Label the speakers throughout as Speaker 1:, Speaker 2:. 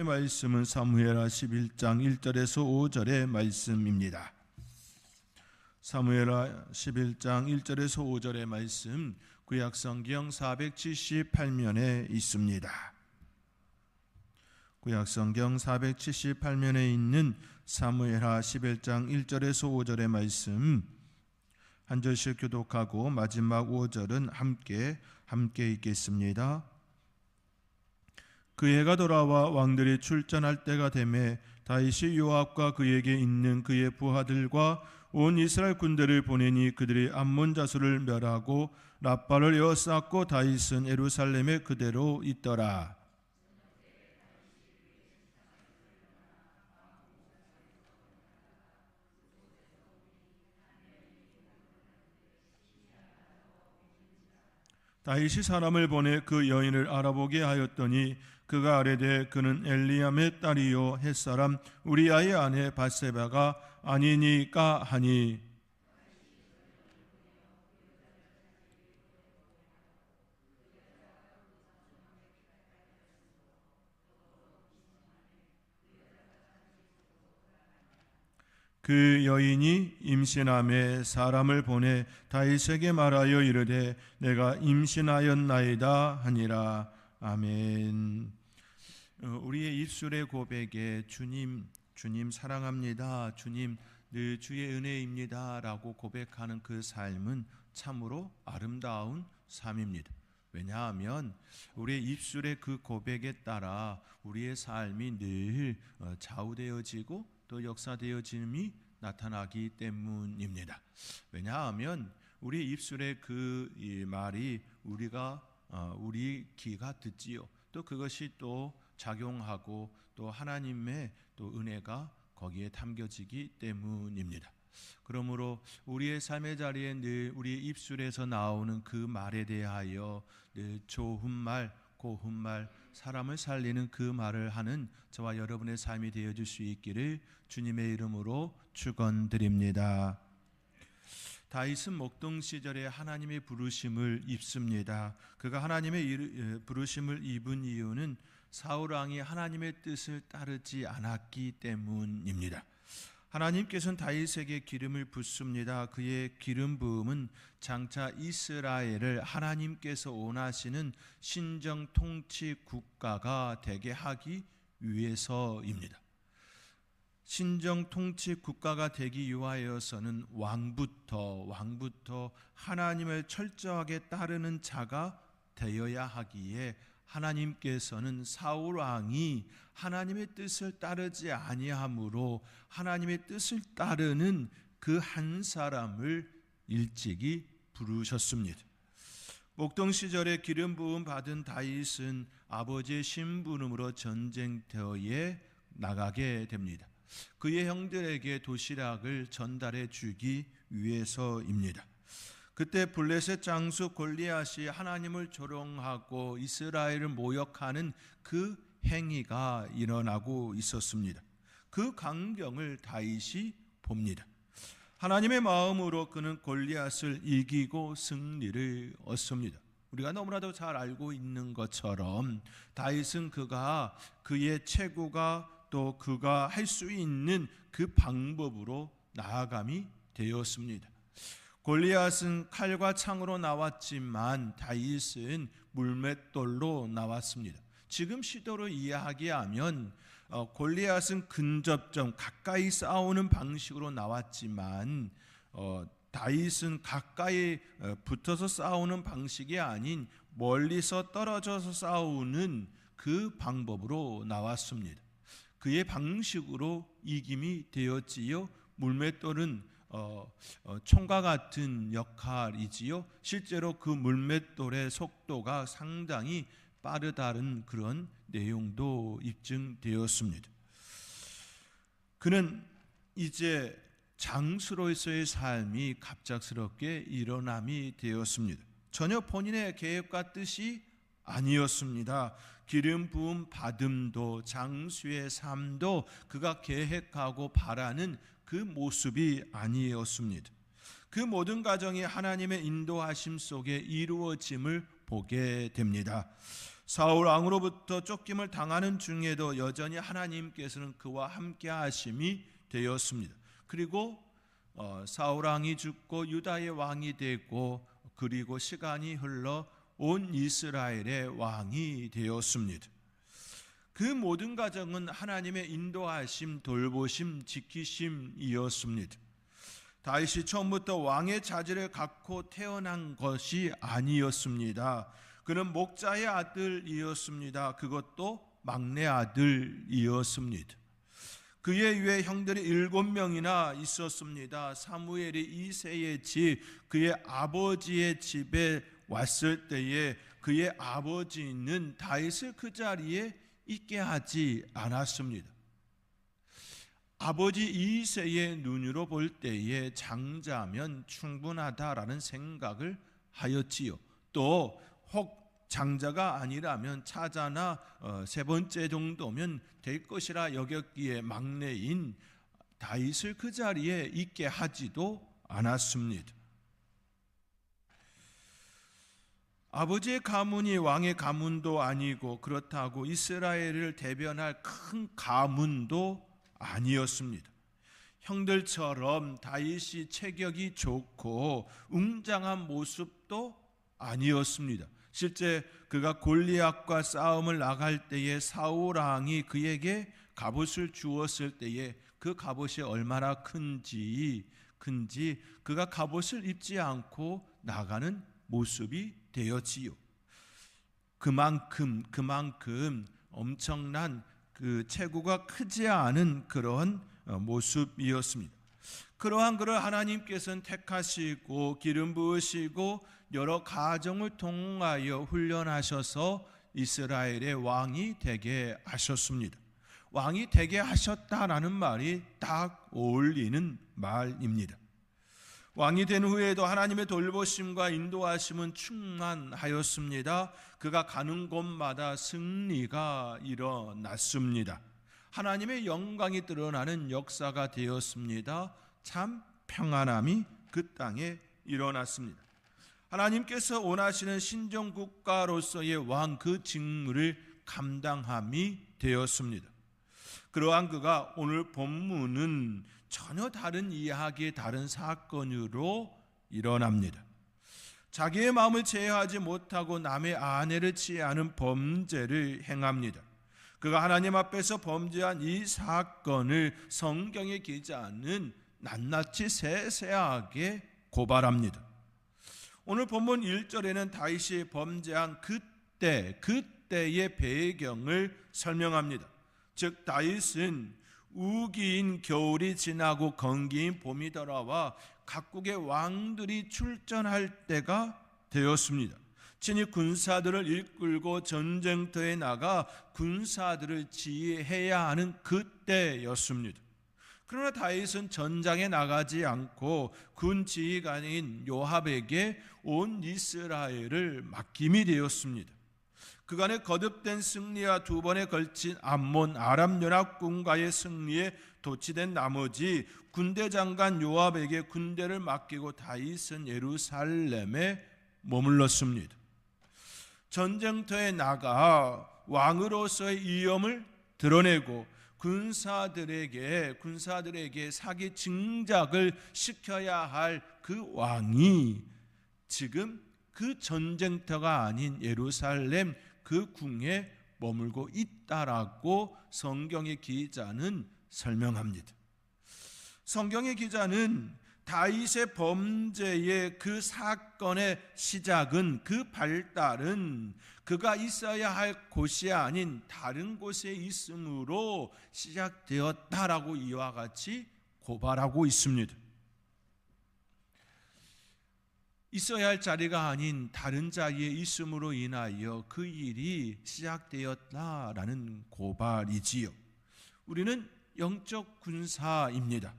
Speaker 1: 말씀은 사무엘하 11장 1절에서 5절의 말씀입니다. 사무엘하 11장 1절에서 5절의 말씀, 구약성경 478면에 있습니다. 구약성경 478면에 있는 사무엘하 11장 1절에서 5절의 말씀 한 절씩 교독하고 마지막 5절은 함께 읽겠습니다. 그 해가 돌아와 왕들이 출전할 때가 되매 다윗이 요압과 그에게 있는 그의 부하들과 온 이스라엘 군대를 보내니 그들이 암몬 자수를 멸하고 랍바를 에워쌌고 다윗은 예루살렘에 그대로 있더라. 다윗이 사람을 보내 그 여인을 알아보게 하였더니 그가 아뢰되 그는 엘리암의 딸이요 햇사람 우리아의 아내 밧세바가 아니니까 하니, 그 여인이 임신함에 사람을 보내 다윗에게 말하여 이르되 내가 임신하였나이다 하니라. 아멘. 우리의 입술의 고백에 주님 사랑합니다, 주님 늘 주의 은혜입니다 라고 고백하는 그 삶은 참으로 아름다운 삶입니다. 왜냐하면 우리의 입술의 그 고백에 따라 우리의 삶이 늘 좌우되어지고 또 역사되어짐이 나타나기 때문입니다. 왜냐하면 우리 입술의 그 말이 우리 귀가 듣지요. 또 그것이 또 작용하고 또 하나님의 또 은혜가 거기에 담겨지기 때문입니다. 그러므로 우리의 삶의 자리에 늘 우리의 입술에서 나오는 그 말에 대하여 늘 좋은 말, 고운 말, 사람을 살리는 그 말을 하는 저와 여러분의 삶이 되어줄 수 있기를 주님의 이름으로 축원드립니다. 다윗은 목동 시절에 하나님의 부르심을 입습니다. 그가 하나님의 부르심을 입은 이유는 사울 왕이 하나님의 뜻을 따르지 않았기 때문입니다. 하나님께서는 다윗에게 기름을 붓습니다. 그의 기름 부음은 장차 이스라엘을 하나님께서 원하시는 신정 통치 국가가 되게 하기 위해서입니다. 신정 통치 국가가 되기 위하여서는 왕부터 하나님을 철저하게 따르는 자가 되어야 하기에 하나님께서는 사울 왕이 하나님의 뜻을 따르지 아니하므로 하나님의 뜻을 따르는 그 한 사람을 일찍이 부르셨습니다. 목동 시절에 기름 부음 받은 다윗은 아버지의 심부름으로 전쟁터에 나가게 됩니다. 그의 형들에게 도시락을 전달해 주기 위해서입니다. 그때 블레셋 장수 골리앗이 하나님을 조롱하고 이스라엘을 모욕하는 그 행위가 일어나고 있었습니다. 그 광경을 다윗이 봅니다. 하나님의 마음으로 그는 골리앗을 이기고 승리를 얻습니다. 우리가 너무나도 잘 알고 있는 것처럼 다윗은 그가 그의 체구가 또 그가 할 수 있는 그 방법으로 나아감이 되었습니다. 골리앗은 칼과 창으로 나왔지만 다윗은 물맷돌로 나왔습니다. 지금 시도로 이해하기하면 골리앗은 근접점 가까이 싸우는 방식으로 나왔지만 다윗은 가까이 붙어서 싸우는 방식이 아닌 멀리서 떨어져서 싸우는 그 방법으로 나왔습니다. 그의 방식으로 이김이 되었지요. 물맷돌은 총과 같은 역할이지요. 실제로 그 물맷돌의 속도가 상당히 빠르다는 그런 내용도 입증되었습니다. 그는 이제 장수로서의 삶이 갑작스럽게 일어남이 되었습니다. 전혀 본인의 계획과 뜻이 아니었습니다. 기름 부음 받음도 장수의 삶도 그가 계획하고 바라는 그 모습이 아니었습니다. 그 모든 과정이 하나님의 인도하심 속에 이루어짐을 보게 됩니다. 사울 왕으로부터 쫓김을 당하는 중에도 여전히 하나님께서는 그와 함께 하심이 되었습니다. 그리고 사울 왕이 죽고 유다의 왕이 되고 그리고 시간이 흘러 온 이스라엘의 왕이 되었습니다. 그 모든 과정은 하나님의 인도하심, 돌보심, 지키심이었습니다. 다윗이 처음부터 왕의 자질을 갖고 태어난 것이 아니었습니다. 그는 목자의 아들이었습니다. 그것도 막내 아들이었습니다. 그의 위에 형들이 7명이나 있었습니다. 사무엘이 2세의 집, 그의 아버지의 집에 왔을 때에 그의 아버지는 다윗을 그 자리에 있게 하지 않았습니다. 아버지 2세의 눈으로 볼 때에 장자면 충분하다라는 생각을 하였지요. 또 혹 장자가 아니라면 차자나 세 번째 정도면 될 것이라 여겼기에 막내인 다윗을 그 자리에 있게 하지도 않았습니다. 아버지의 가문이 왕의 가문도 아니고 그렇다고 이스라엘을 대변할 큰 가문도 아니었습니다. 형들처럼 다윗이 체격이 좋고 웅장한 모습도 아니었습니다. 실제 그가 골리앗과 싸움을 나갈 때에 사울 왕이 그에게 갑옷을 주었을 때에 그 갑옷이 얼마나 큰지 그가 갑옷을 입지 않고 나가는 모습이 되었지요. 그만큼 엄청난 그 체구가 크지 않은 그런 모습이었습니다. 그러한 그를 하나님께서는 택하시고 기름 부으시고 여러 가정을 통하여 훈련하셔서 이스라엘의 왕이 되게 하셨습니다. 왕이 되게 하셨다라는 말이 딱 어울리는 말입니다. 왕이 된 후에도 하나님의 돌보심과 인도하심은 충만하였습니다. 그가 가는 곳마다 승리가 일어났습니다. 하나님의 영광이 드러나는 역사가 되었습니다. 참 평안함이 그 땅에 일어났습니다. 하나님께서 원하시는 신정국가로서의 왕 그 직무를 감당함이 되었습니다. 그러한 그가 오늘 본문은 전혀 다른 이야기, 다른 사건으로 일어납니다. 자기의 마음을 제어하지 못하고 남의 아내를 취하는 범죄를 행합니다. 그가 하나님 앞에서 범죄한 이 사건을 성경의 기자는 낱낱이 세세하게 고발합니다. 오늘 본문 1절에는 다윗이 범죄한 그때의 배경을 설명합니다. 즉 다윗은 우기인 겨울이 지나고 건기인 봄이 돌아와 각국의 왕들이 출전할 때가 되었습니다. 친히 군사들을 이끌고 전쟁터에 나가 군사들을 지휘해야 하는 그때였습니다. 그러나 다윗은 전장에 나가지 않고 군 지휘관인 요압에게 온 이스라엘을 맡김이 되었습니다. 그간의 거듭된 승리와 두 번에 걸친 암몬 아람 연합군과의 승리에 도취된 나머지 군대 장관 요압에게 군대를 맡기고 다윗은 예루살렘에 머물렀습니다. 전쟁터에 나가 왕으로서의 위엄을 드러내고 군사들에게 사기 증작을 시켜야 할 그 왕이 지금 그 전쟁터가 아닌 예루살렘 그 궁에 머물고 있다라고 성경의 기자는 설명합니다. 성경의 기자는 다윗의 범죄의 그 사건의 시작은, 그 발달은 그가 있어야 할 곳이 아닌 다른 곳에 있음으로 시작되었다라고 이와 같이 고발하고 있습니다. 있어야 할 자리가 아닌 다른 자리에 있음으로 인하여 그 일이 시작되었다라는 고발이지요. 우리는 영적 군사입니다.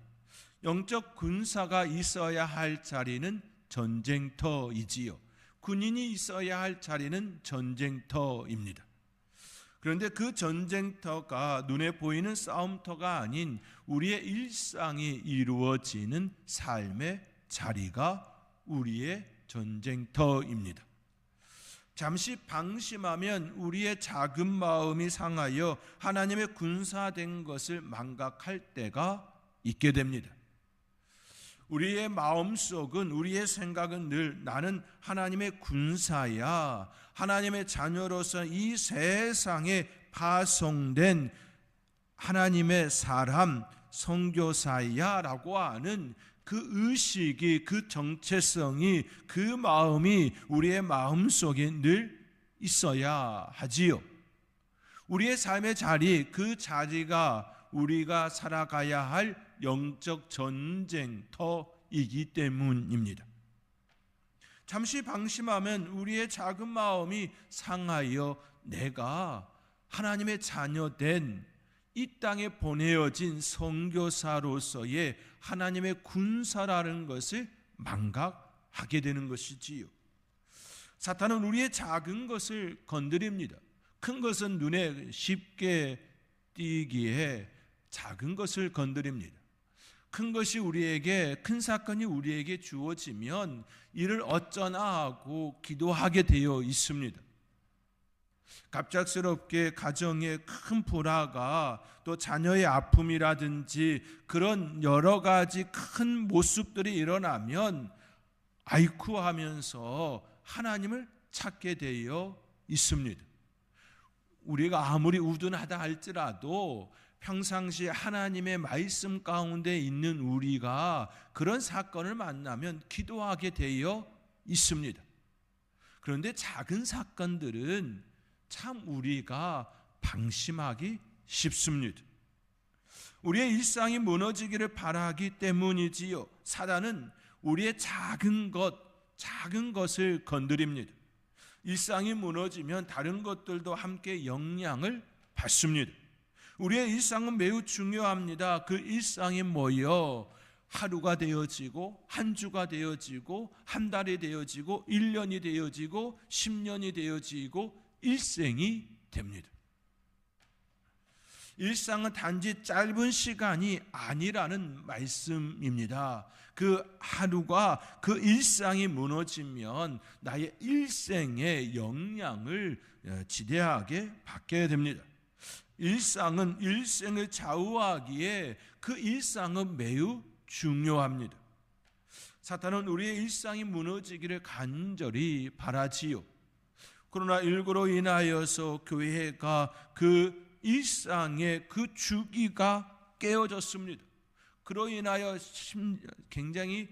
Speaker 1: 영적 군사가 있어야 할 자리는 전쟁터이지요. 군인이 있어야 할 자리는 전쟁터입니다. 그런데 그 전쟁터가 눈에 보이는 싸움터가 아닌 우리의 일상이 이루어지는 삶의 자리가 우리의 전쟁터입니다. 잠시 방심하면 우리의 작은 마음이 상하여 하나님의 군사된 것을 망각할 때가 있게 됩니다. 우리의 마음속은, 우리의 생각은 늘 나는 하나님의 군사야, 하나님의 자녀로서 이 세상에 파송된 하나님의 사람, 선교사야 라고 하는 그 의식이, 그 정체성이, 그 마음이 우리의 마음속에 늘 있어야 하지요. 우리의 삶의 자리, 그 자리가 우리가 살아가야 할 영적 전쟁터이기 때문입니다. 잠시 방심하면 우리의 작은 마음이 상하여 내가 하나님의 자녀된 이 땅에 보내어진 선교사로서의 하나님의 군사라는 것을 망각하게 되는 것이지요. 사탄은 우리의 작은 것을 건드립니다. 큰 것은 눈에 쉽게 띄기에 작은 것을 건드립니다. 큰 것이 우리에게, 큰 사건이 우리에게 주어지면 이를 어쩌나 하고 기도하게 되어 있습니다. 갑작스럽게 가정에 큰 불화가, 또 자녀의 아픔이라든지 그런 여러 가지 큰 모습들이 일어나면 아이쿠 하면서 하나님을 찾게 되어 있습니다. 우리가 아무리 우둔하다 할지라도 평상시 하나님의 말씀 가운데 있는 우리가 그런 사건을 만나면 기도하게 되어 있습니다. 그런데 작은 사건들은 참 우리가 방심하기 쉽습니다. 우리의 일상이 무너지기를 바라기 때문이지요. 사단은 우리의 작은 것을 건드립니다. 일상이 무너지면 다른 것들도 함께 영향을 받습니다. 우리의 일상은 매우 중요합니다. 그 일상이 모여 하루가 되어지고, 한 주가 되어지고, 한 달이 되어지고, 1년이 되어지고, 10년이 되어지고, 일생이 됩니다. 일상은 단지 짧은 시간이 아니라는 말씀입니다. 그 하루가, 그 일상이 무너지면 나의 일생에 영향을 지대하게 받게 됩니다. 일상은 일생을 좌우하기에 그 일상은 매우 중요합니다. 사탄은 우리의 일상이 무너지기를 간절히 바라지요. 코로나19로 인하여서 교회가 그 일상의 그 주기가 깨어졌습니다. 그로 인하여 굉장히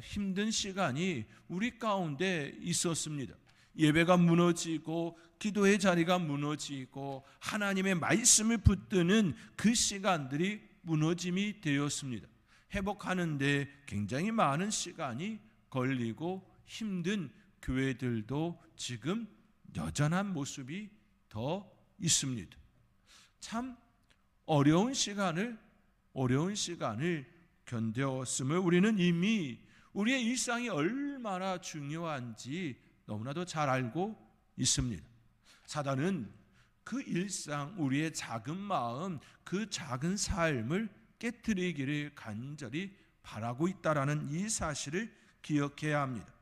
Speaker 1: 힘든 시간이 우리 가운데 있었습니다. 예배가 무너지고 기도의 자리가 무너지고 하나님의 말씀을 붙드는 그 시간들이 무너짐이 되었습니다. 회복하는데 굉장히 많은 시간이 걸리고 힘든 교회들도 지금 여전한 모습이 더 있습니다. 참 어려운 시간을 견뎠음을 우리는 이미 우리의 일상이 얼마나 중요한지 너무나도 잘 알고 있습니다. 사단은 그 일상, 우리의 작은 마음, 그 작은 삶을 깨트리기를 간절히 바라고 있다라는 이 사실을 기억해야 합니다.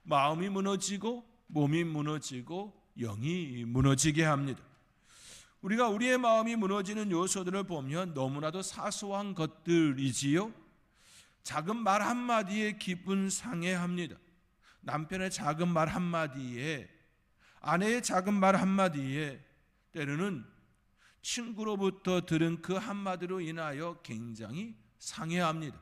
Speaker 1: 마음이 무너지고 몸이 무너지고 영이 무너지게 합니다. 우리가 우리의 마음이 무너지는 요소들을 보면 너무나도 사소한 것들이지요. 작은 말 한마디에 기분 상해합니다. 남편의 작은 말 한마디에, 아내의 작은 말 한마디에, 때로는 친구로부터 들은 그 한마디로 인하여 굉장히 상해합니다.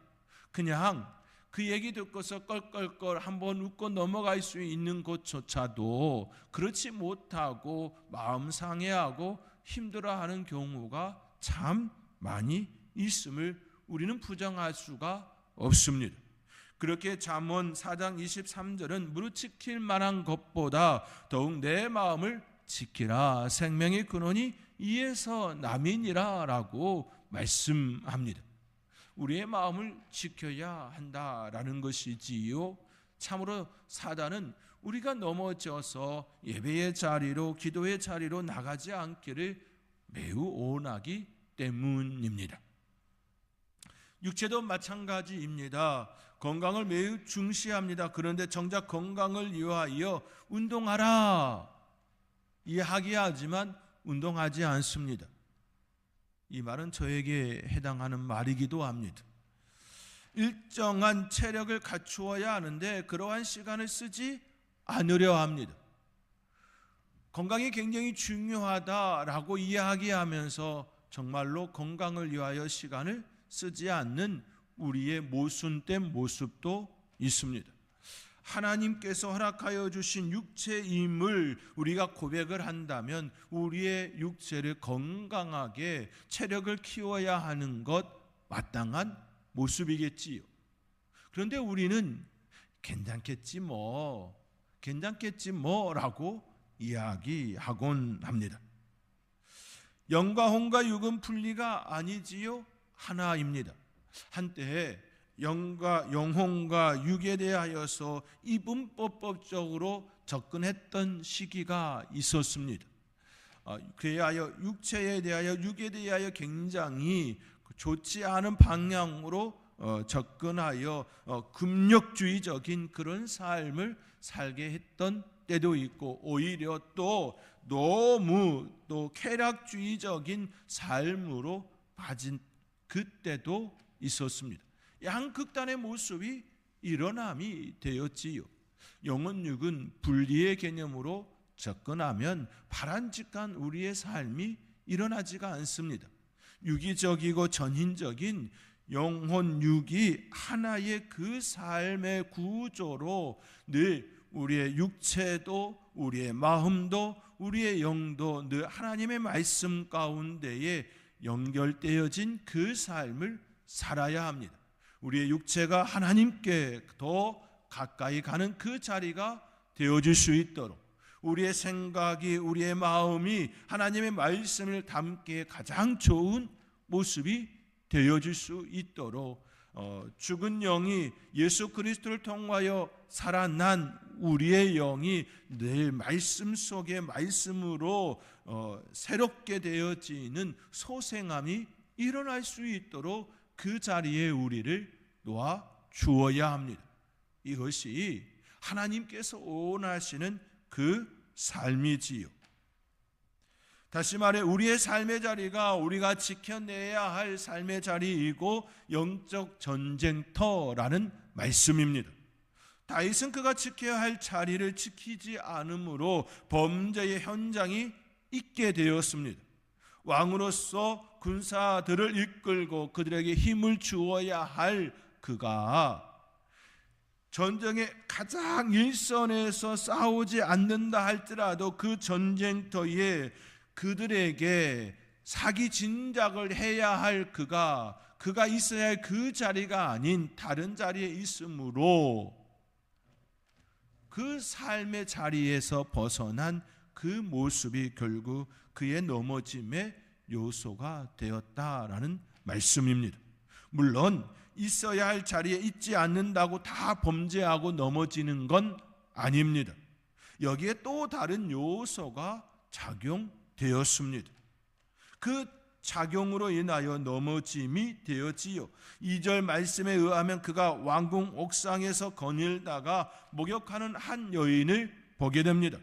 Speaker 1: 그냥 그 얘기 듣고서 껄껄껄 한번 웃고 넘어갈 수 있는 것조차도 그렇지 못하고 마음 상해하고 힘들어하는 경우가 참 많이 있음을 우리는 부정할 수가 없습니다. 그렇게 잠언 4장 23절은 무릇 지킬 만한 것보다 더욱 내 마음을 지키라, 생명의 근원이 이에서 남이니라 라고 말씀합니다. 우리의 마음을 지켜야 한다라는 것이지요. 참으로 사단은 우리가 넘어져서 예배의 자리로, 기도의 자리로 나가지 않기를 매우 원하기 때문입니다. 육체도 마찬가지입니다. 건강을 매우 중시합니다. 그런데 정작 건강을 위하여 운동하라 이야기하지만 운동하지 않습니다. 이 말은 저에게 해당하는 말이기도 합니다. 일정한 체력을 갖추어야 하는데 그러한 시간을 쓰지 않으려 합니다. 건강이 굉장히 중요하다라고 이야기하면서 정말로 건강을 위하여 시간을 쓰지 않는 우리의 모순된 모습도 있습니다. 하나님께서 허락하여 주신 육체임을 우리가 고백을 한다면 우리의 육체를 건강하게 체력을 키워야 하는 것 마땅한 모습이겠지요. 그런데 우리는 괜찮겠지 뭐라고 이야기하곤 합니다. 영과 혼과 육은 분리가 아니지요, 하나입니다. 한때 영혼과 육에 대하여서 이분법적으로 접근했던 시기가 있었습니다. 그에 하여 육체에 대하여 육에 대하여 굉장히 좋지 않은 방향으로 접근하여 금욕주의적인 그런 삶을 살게 했던 때도 있고, 오히려 또 너무 쾌락주의적인 삶으로 빠진 그때도 있었습니다. 양극단의 모습이 일어남이 되었지요. 영혼 육은 분리의 개념으로 접근하면 바람직한 우리의 삶이 일어나지가 않습니다. 유기적이고 전인적인 영혼 육이 하나의 그 삶의 구조로 늘 우리의 육체도 우리의 마음도 우리의 영도 늘 하나님의 말씀 가운데에 연결되어진 그 삶을 살아야 합니다. 우리의 육체가 하나님께 더 가까이 가는 그 자리가 되어질 수 있도록, 우리의 생각이 우리의 마음이 하나님의 말씀을 담기에 가장 좋은 모습이 되어질 수 있도록 죽은 영이 예수 그리스도를 통하여 살아난 우리의 영이 늘 말씀 속에 말씀으로 새롭게 되어지는 소생함이 일어날 수 있도록 그 자리에 우리를 놓아 주어야 합니다. 이것이 하나님께서 원하시는 그 삶이지요. 다시 말해 우리의 삶의 자리가 우리가 지켜내야 할 삶의 자리이고 영적 전쟁터라는 말씀입니다. 다윗은 그가 지켜야 할 자리를 지키지 않으므로 범죄의 현장이 있게 되었습니다. 왕으로서 군사들을 이끌고 그들에게 힘을 주어야 할 그가 전쟁의 가장 일선에서 싸우지 않는다 할지라도 그 전쟁터에 그들에게 사기 진작을 해야 할 그가 있어야 할 그 자리가 아닌 다른 자리에 있으므로 그 삶의 자리에서 벗어난 그 모습이 결국 그의 넘어짐의 요소가 되었다라는 말씀입니다. 물론 있어야 할 자리에 있지 않는다고 다 범죄하고 넘어지는 건 아닙니다. 여기에 또 다른 요소가 작용되었습니다. 그 작용으로 인하여 넘어짐이 되었지요. 2절 말씀에 의하면 그가 왕궁 옥상에서 거닐다가 목욕하는 한 여인을 보게 됩니다.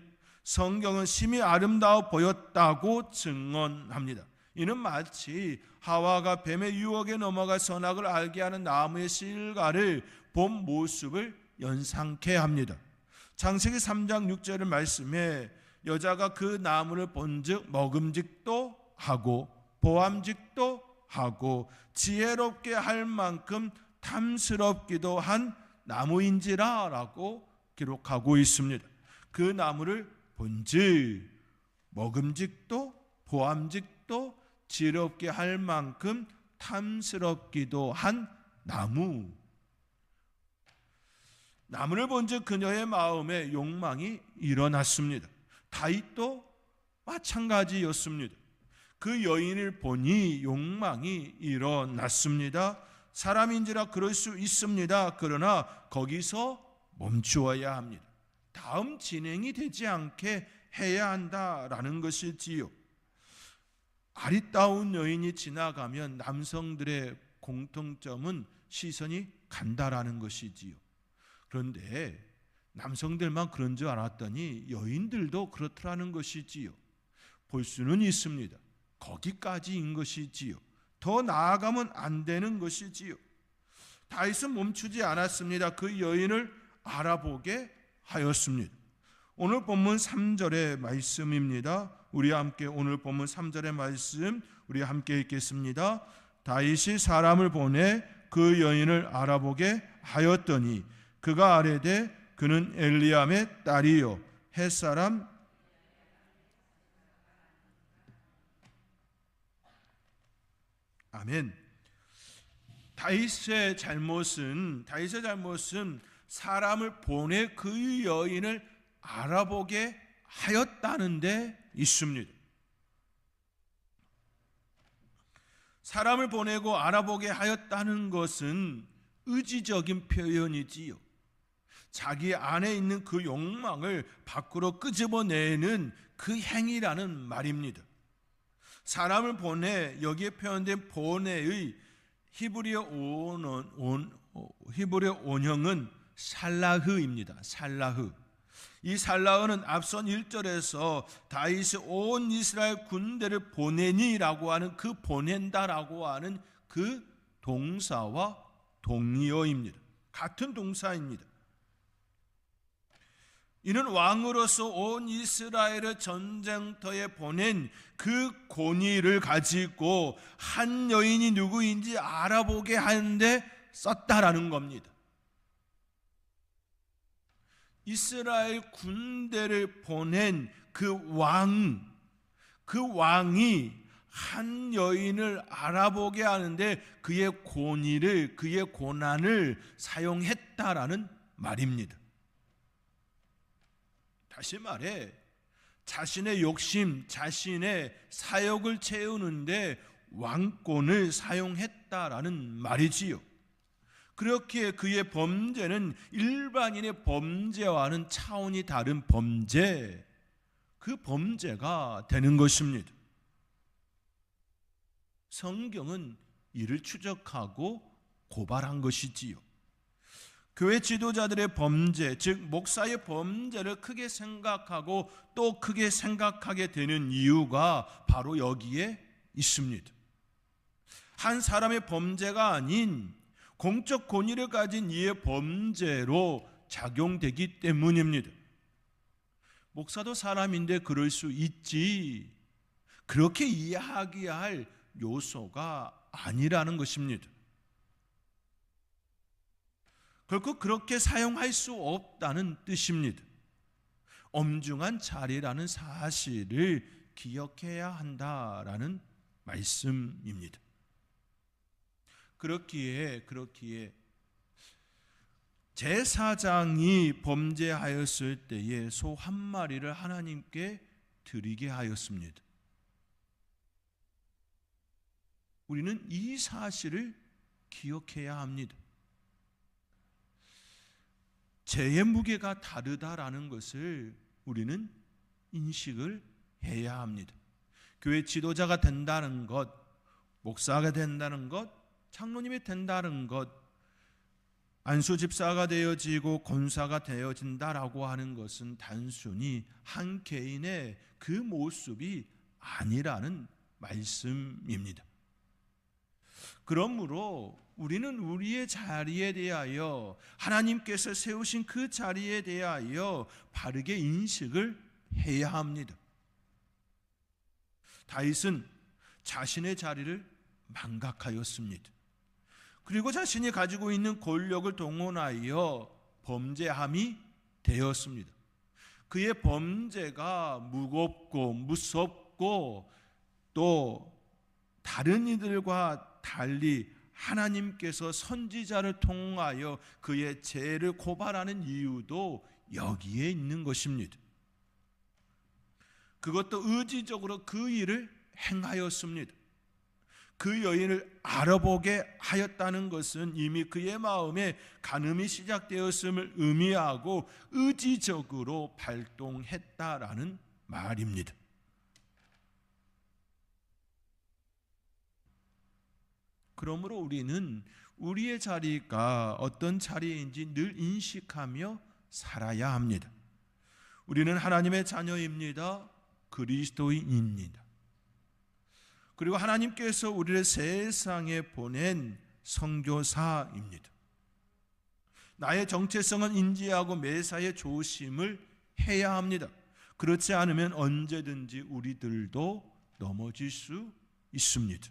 Speaker 1: 성경은 심히 아름다워 보였다고 증언합니다. 이는 마치 하와가 뱀의 유혹에 넘어가 선악을 알게 하는 나무의 실과를 본 모습을 연상케 합니다. 창세기 3장 6절의 말씀에 여자가 그 나무를 본즉 먹음직도 하고 보암직도 하고 지혜롭게 할 만큼 탐스럽기도 한 나무인지라 라고 기록하고 있습니다. 그 나무를 본즉 먹음직도 보암직도 지혜롭게 할 만큼 탐스럽기도 한 나무를 본즉 그녀의 마음에 욕망이 일어났습니다. 다윗도 마찬가지였습니다. 그 여인을 보니 욕망이 일어났습니다. 사람인지라 그럴 수 있습니다. 그러나 거기서 멈추어야 합니다. 다음 진행이 되지 않게 해야 한다라는 것이지요. 아리따운 여인이 지나가면 남성들의 공통점은 시선이 간다라는 것이지요. 그런데 남성들만 그런 줄 알았더니 여인들도 그렇더라는 것이지요. 볼 수는 있습니다. 거기까지인 것이지요. 더 나아가면 안 되는 것이지요. 다윗은 멈추지 않았습니다. 그 여인을 알아보게 하였습니다. 오늘 본문 3절의 말씀입니다. 우리 함께 오늘 본문 3절의 말씀 우리 함께 읽겠습니다. 다윗이 사람을 보내 그 여인을 알아보게 하였더니 그가 아뢰되 그는 엘리암의 딸이요 햇사람 아멘. 다윗의 잘못은 사람을 보내 그 여인을 알아보게 하였다는 데 있습니다. 사람을 보내고 알아보게 하였다는 것은 의지적인 표현이지요. 자기 안에 있는 그 욕망을 밖으로 끄집어내는 그 행위라는 말입니다. 사람을 보내, 여기에 표현된 보내의 히브리어 원형은 살라흐입니다. 살라흐. 이 살라흐는 앞선 1절에서 다윗이 온 이스라엘 군대를 보내니라고 하는 그 보낸다라고 하는 그 동사와 동의어입니다. 같은 동사입니다. 이는 왕으로서 온 이스라엘을 전쟁터에 보낸 그 권위를 가지고 한 여인이 누구인지 알아보게 하는데 썼다라는 겁니다. 이스라엘 군대를 보낸 그 왕이 한 여인을 알아보게 하는데 그의 권위를, 그의 고난을 사용했다라는 말입니다. 다시 말해 자신의 욕심, 자신의 사욕을 채우는데 왕권을 사용했다라는 말이지요. 그렇게 그의 범죄는 일반인의 범죄와는 차원이 다른 범죄, 그 범죄가 되는 것입니다. 성경은 이를 추적하고 고발한 것이지요. 교회 지도자들의 범죄, 즉 목사의 범죄를 크게 생각하고 또 크게 생각하게 되는 이유가 바로 여기에 있습니다. 한 사람의 범죄가 아닌 공적 권위를 가진 이의 범죄로 작용되기 때문입니다. 목사도 사람인데 그럴 수 있지, 그렇게 이해하게 할 요소가 아니라는 것입니다. 결코 그렇게 사용할 수 없다는 뜻입니다. 엄중한 자리라는 사실을 기억해야 한다라는 말씀입니다. 그렇기에 제사장이 범죄하였을 때에 소 한 마리를 하나님께 드리게 하였습니다. 우리는 이 사실을 기억해야 합니다. 죄의 무게가 다르다라는 것을 우리는 인식을 해야 합니다. 교회 지도자가 된다는 것, 목사가 된다는 것, 장로님이 된다는 것, 안수집사가 되어지고 권사가 되어진다라고 하는 것은 단순히 한 개인의 그 모습이 아니라는 말씀입니다. 그러므로 우리는 우리의 자리에 대하여, 하나님께서 세우신 그 자리에 대하여 바르게 인식을 해야 합니다. 다윗은 자신의 자리를 망각하였습니다. 그리고 자신이 가지고 있는 권력을 동원하여 범죄함이 되었습니다. 그의 범죄가 무겁고 무섭고 또 다른 이들과 달리 하나님께서 선지자를 통하여 그의 죄를 고발하는 이유도 여기에 있는 것입니다. 그것도 의지적으로 그 일을 행하였습니다. 그 여인을 알아보게 하였다는 것은 이미 그의 마음에 간음이 시작되었음을 의미하고 의지적으로 발동했다라는 말입니다. 그러므로 우리는 우리의 자리가 어떤 자리인지 늘 인식하며 살아야 합니다. 우리는 하나님의 자녀입니다. 그리스도인입니다. 그리고 하나님께서 우리를 세상에 보낸 선교사입니다. 나의 정체성은 인지하고 매사에 조심을 해야 합니다. 그렇지 않으면 언제든지 우리들도 넘어질 수 있습니다.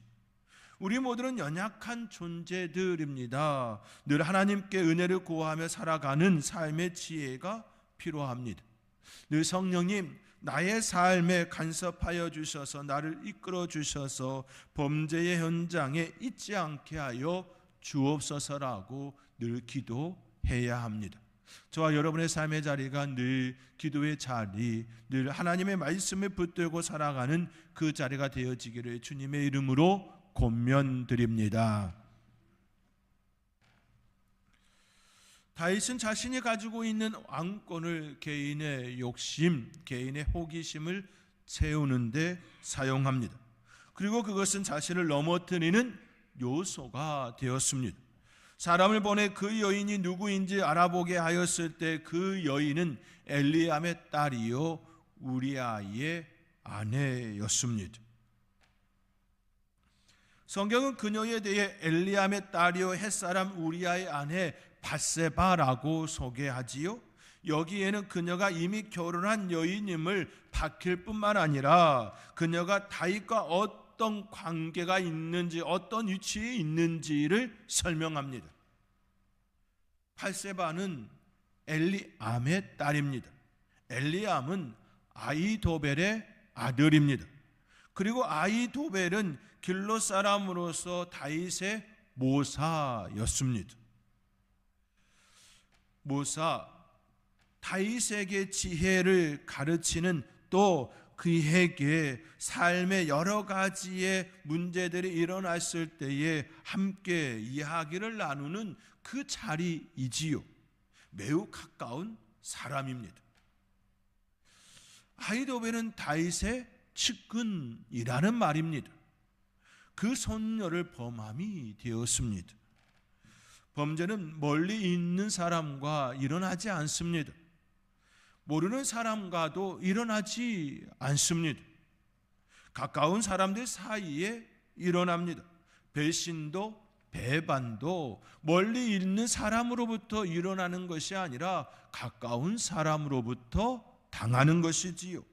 Speaker 1: 우리 모두는 연약한 존재들입니다. 늘 하나님께 은혜를 구하며 살아가는 삶의 지혜가 필요합니다. 늘 성령님, 나의 삶에 간섭하여 주셔서 나를 이끌어 주셔서 범죄의 현장에 있지 않게 하여 주옵소서라고 늘 기도해야 합니다. 저와 여러분의 삶의 자리가 늘 기도의 자리, 늘 하나님의 말씀에 붙들고 살아가는 그 자리가 되어지기를 주님의 이름으로 권면드립니다. 다윗은 자신이 가지고 있는 왕권을 개인의 욕심, 개인의 호기심을 채우는데 사용합니다. 그리고 그것은 자신을 넘어뜨리는 요소가 되었습니다. 사람을 보내 그 여인이 누구인지 알아보게 하였을 때 그 여인은 엘리암의 딸이요 우리아의 아내였습니다. 성경은 그녀에 대해 엘리암의 딸이요 햇사람 우리아의 아내 밧세바라고 소개하지요. 여기에는 그녀가 이미 결혼한 여인임을 밝힐 뿐만 아니라 그녀가 다윗과 어떤 관계가 있는지, 어떤 위치에 있는지를 설명합니다. 밧세바는 엘리암의 딸입니다. 엘리암은 아히도벨의 아들입니다. 그리고 아히도벨은 길롯 사람으로서 다윗의 모사였습니다. 모사, 다윗에게 지혜를 가르치는, 또 그에게 삶의 여러 가지의 문제들이 일어났을 때에 함께 이야기를 나누는 그 자리이지요. 매우 가까운 사람입니다. 아히도벨은 다윗의 측근이라는 말입니다. 그 손녀를 범함이 되었습니다. 범죄는 멀리 있는 사람과 일어나지 않습니다. 모르는 사람과도 일어나지 않습니다. 가까운 사람들 사이에 일어납니다. 배신도 배반도 멀리 있는 사람으로부터 일어나는 것이 아니라 가까운 사람으로부터 당하는 것이지요.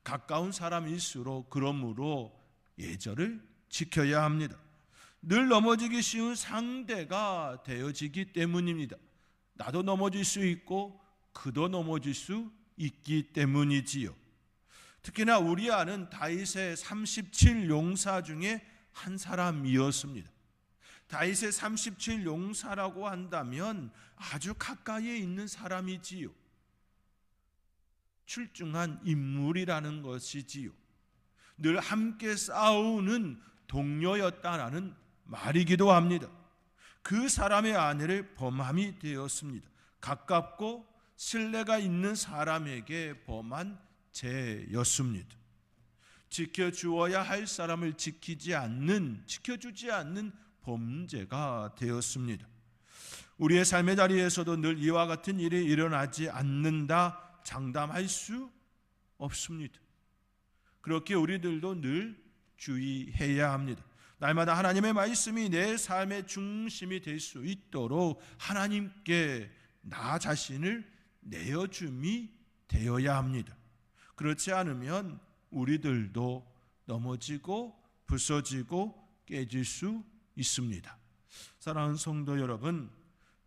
Speaker 1: 가까운 사람일수록 그러므로 예절을 지켜야 합니다. 늘 넘어지기 쉬운 상대가 되어지기 때문입니다. 나도 넘어질 수 있고 그도 넘어질 수 있기 때문이지요. 특히나 우리아는 다윗의 37용사 중에 한 사람이었습니다. 다윗의 37용사라고 한다면 아주 가까이에 있는 사람이지요. 출중한 인물이라는 것이지요. 늘 함께 싸우는 동료였다라는 말이기도 합니다. 그 사람의 아내를 범함이 되었습니다. 가깝고 신뢰가 있는 사람에게 범한 죄였습니다. 지켜주어야 할 사람을 지켜주지 않는 범죄가 되었습니다. 우리의 삶의 자리에서도 늘 이와 같은 일이 일어나지 않는다 장담할 수 없습니다. 그렇게 우리들도 늘 주의해야 합니다. 날마다 하나님의 말씀이 내 삶의 중심이 될 수 있도록 하나님께 나 자신을 내어줌이 되어야 합니다. 그렇지 않으면 우리들도 넘어지고 부서지고 깨질 수 있습니다. 사랑하는 성도 여러분,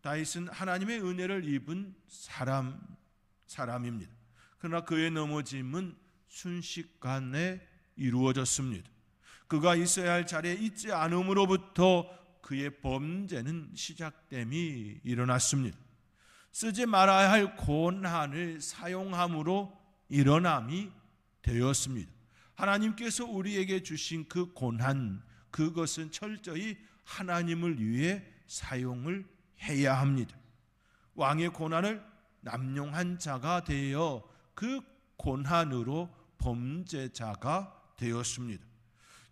Speaker 1: 다윗은 하나님의 은혜를 입은 사람입니다. 그러나 그의 넘어짐은 순식간에 이루어졌습니다. 그가 있어야 할 자리에 있지 않음으로부터 그의 범죄는 시작됨이 일어났습니다. 쓰지 말아야 할 고난을 사용함으로 일어남이 되었습니다. 하나님께서 우리에게 주신 그 고난, 그것은 철저히 하나님을 위해 사용을 해야 합니다. 왕의 고난을 남용한 자가 되어 그 고난으로 범죄자가 되었습니다.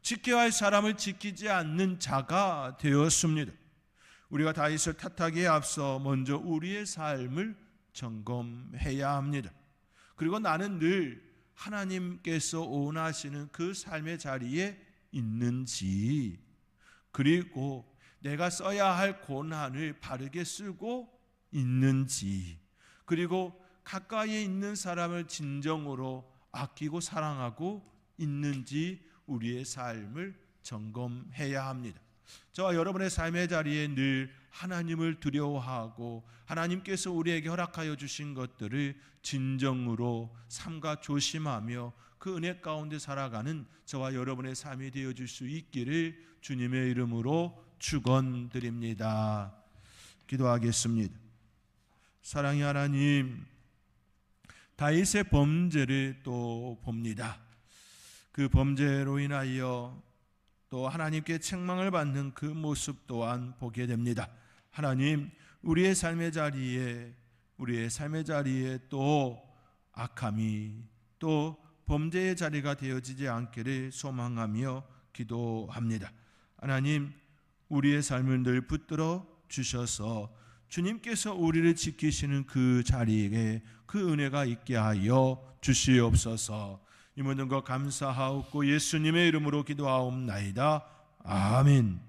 Speaker 1: 지켜야 할 사람을 지키지 않는 자가 되었습니다. 우리가 다윗을 탓하기에 앞서 먼저 우리의 삶을 점검해야 합니다. 그리고 나는 늘 하나님께서 원하시는 그 삶의 자리에 있는지, 그리고 내가 써야 할 고난을 바르게 쓰고 있는지, 그리고 가까이에 있는 사람을 진정으로 아끼고 사랑하고 있는지 우리의 삶을 점검해야 합니다. 저와 여러분의 삶의 자리에 늘 하나님을 두려워하고 하나님께서 우리에게 허락하여 주신 것들을 진정으로 삼가 조심하며 그 은혜 가운데 살아가는 저와 여러분의 삶이 되어줄 수 있기를 주님의 이름으로 축원드립니다. 기도하겠습니다. 사랑의 하나님, 다윗의 범죄를 또 봅니다. 그 범죄로 인하여 또 하나님께 책망을 받는 그 모습 또한 보게 됩니다. 하나님, 우리의 삶의 자리에 또 악함이 또 범죄의 자리가 되어지지 않기를 소망하며 기도합니다. 하나님, 우리의 삶을 늘 붙들어 주셔서 주님께서 우리를 지키시는 그 자리에 그 은혜가 있게 하여 주시옵소서. 이 모든 것 감사하옵고 예수님의 이름으로 기도하옵나이다. 아멘.